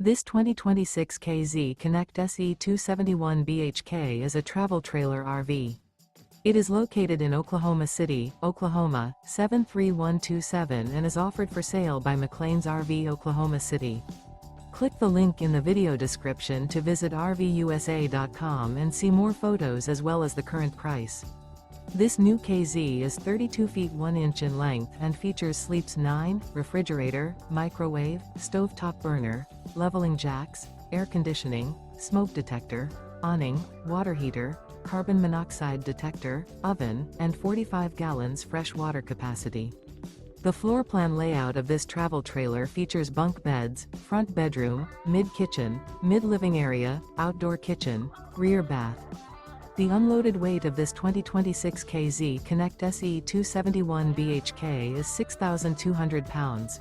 This 2026 KZ Connect SE 271 BHK is a travel trailer RV. It is located in Oklahoma City, Oklahoma, 73127 and is offered for sale by McClain's RV Oklahoma City. Click the link in the video description to visit RVUSA.com and see more photos as well as the current price. This new KZ is 32 feet 1 inch in length and features sleeps 9, refrigerator, microwave, stovetop burner, leveling jacks, air conditioning, smoke detector, awning, water heater, carbon monoxide detector, oven, and 45 gallons fresh water capacity. The floor plan layout of this travel trailer features bunk beds, front bedroom, mid-kitchen, mid-living area, outdoor kitchen, rear bath. The unloaded weight of this 2026 KZ Connect SE 271 BHK is 6,200 pounds.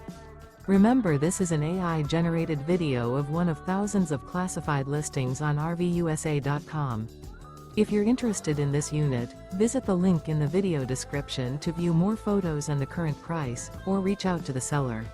Remember, this is an AI-generated video of one of thousands of classified listings on RVUSA.com. If you're interested in this unit, visit the link in the video description to view more photos and the current price, or reach out to the seller.